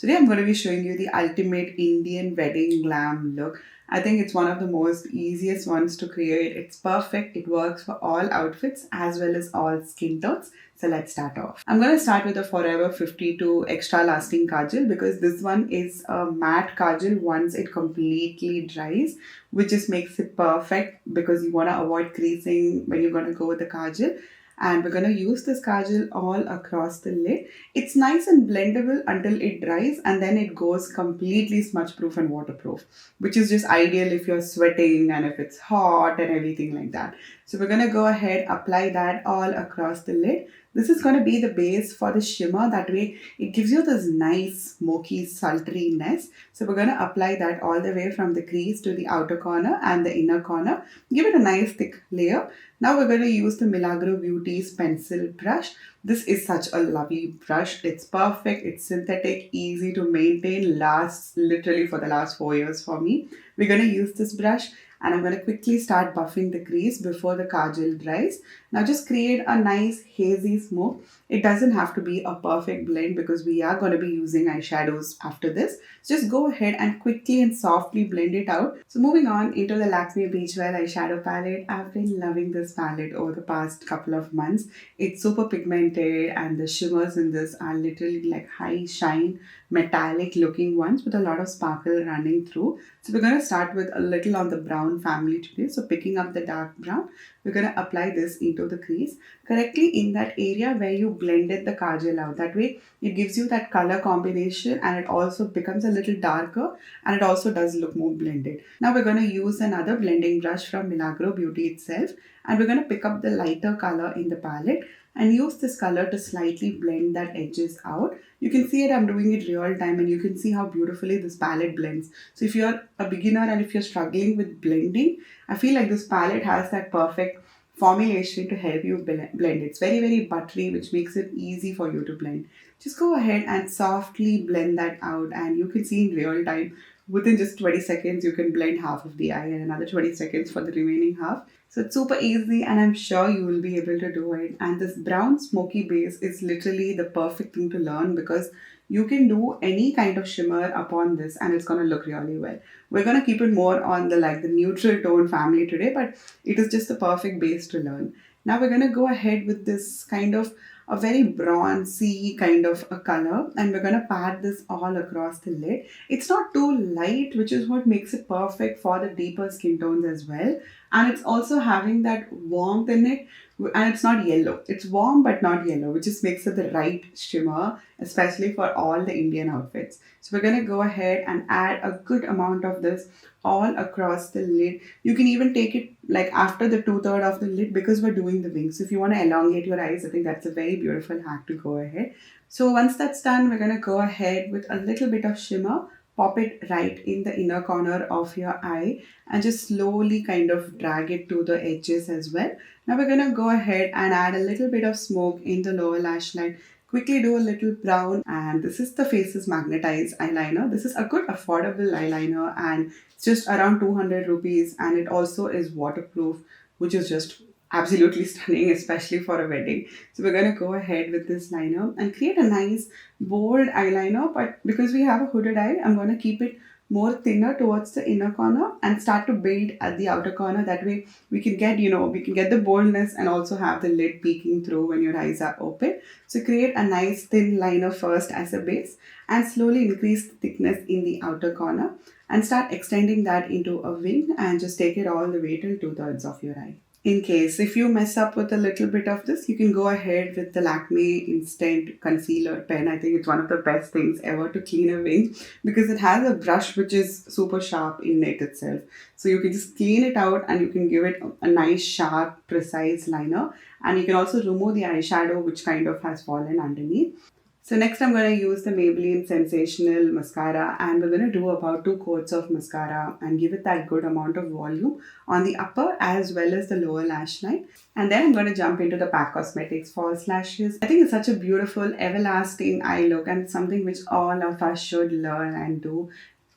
Today I'm going to be showing you the ultimate Indian wedding glam look. I think it's one of the most easiest ones to create. It's perfect. It works for all outfits as well as all skin tones. So let's start off. I'm going to start with the Forever 52 Extra Lasting Kajal because this one is a matte kajal once it completely dries, which just makes it perfect because you want to avoid creasing when you're going to go with the kajal. And we're going to use this kajal all across the lid. It's nice and blendable until it dries, and then it goes completely smudge proof and waterproof, which is just ideal if you're sweating and if it's hot and everything like that. So we're going to go ahead, apply that all across the lid. This is going to be the base for the shimmer. That way it gives you this nice smoky sultriness. So we're going to apply that all the way from the crease to the outer corner and the inner corner. Give it a nice thick layer. Now we're going to use the Milagro Beauty's pencil brush. This is such a lovely brush. It's perfect, it's synthetic, easy to maintain, lasts literally for the last 4 years for me. We're going to use this brush and I'm going to quickly start buffing the crease before the kajal dries. Now just create a nice hazy smoke. It doesn't have to be a perfect blend because we are going to be using eyeshadows after this. So just go ahead and quickly and softly blend it out. So moving on into the Lakme Beach Wear eyeshadow palette. I've been loving this palette over the past couple of months. It's super pigmented and the shimmers in this are literally like high shine metallic looking ones with a lot of sparkle running through. So we're going to start with a little on the brown family today. So picking up the dark brown, we're going to apply this into the crease correctly in that area where you blended the kajal out. That way it gives you that color combination and it also becomes a little darker and it also does look more blended. Now we're going to use another blending brush from Milagro Beauty itself and we're going to pick up the lighter color in the palette and use this color to slightly blend that edges out. You can see it, I'm doing it real time and you can see how beautifully this palette blends. So if you're a beginner and if you're struggling with blending, I feel like this palette has that perfect formulation to help you blend. It's very, very buttery, which makes it easy for you to blend. Just go ahead and softly blend that out and you can see in real time within just 20 seconds you can blend half of the eye and another 20 seconds for the remaining half. So it's super easy and I'm sure you will be able to do it. And this brown smoky base is literally the perfect thing to learn because you can do any kind of shimmer upon this and it's going to look really well. We're going to keep it more on the neutral tone family today, but it is just the perfect base to learn. Now we're going to go ahead with this kind of a very bronzy kind of a color and we're going to pat this all across the lid. It's not too light, which is what makes it perfect for the deeper skin tones as well. And it's also having that warmth in it and it's not yellow. It's warm but not yellow, which just makes it the right shimmer, especially for all the Indian outfits. So we're going to go ahead and add a good amount of this all across the lid. You can even take it like after the 2/3 of the lid because we're doing the wings. So if you want to elongate your eyes, I think that's a very beautiful hack to go ahead. So once that's done, we're going to go ahead with a little bit of shimmer, pop it right in the inner corner of your eye and just slowly kind of drag it to the edges as well. Now we're going to go ahead and add a little bit of smoke in the lower lash line. Quickly do a little brown and this is the Faces Magneteyes eyeliner. This is a good affordable eyeliner and it's just around 200 rupees and it also is waterproof, which is just absolutely stunning, especially for a wedding. So we're going to go ahead with this liner and create a nice bold eyeliner, but because we have a hooded eye, I'm going to keep it more thinner towards the inner corner and start to build at the outer corner. That way we can get, we can get the boldness and also have the lid peeking through when your eyes are open. So create a nice thin liner first as a base and slowly increase the thickness in the outer corner and start extending that into a wing and just take it all the way till 2/3 of your eye. In case if you mess up with a little bit of this, you can go ahead with the Lakme Instant Concealer Pen. I think it's one of the best things ever to clean a wing because it has a brush which is super sharp in it itself. So you can just clean it out and you can give it a nice sharp precise liner and you can also remove the eyeshadow which kind of has fallen underneath. So next I'm going to use the Maybelline Sensational Mascara and we're going to do about 2 coats of mascara and give it that good amount of volume on the upper as well as the lower lash line. And then I'm going to jump into the PAC Cosmetics False Lashes. I think it's such a beautiful everlasting eye look and it's something which all of us should learn and do.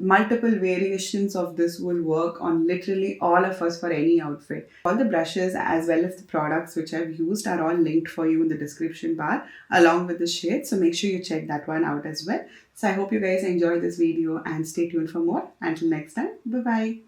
multiple variations of this will work on literally all of us for any outfit. All the brushes as well as the products which I've used are all linked for you in the description bar along with the shade. So make sure you check that one out as well. So I hope you guys enjoyed this video and stay tuned for more. Until next time, bye bye.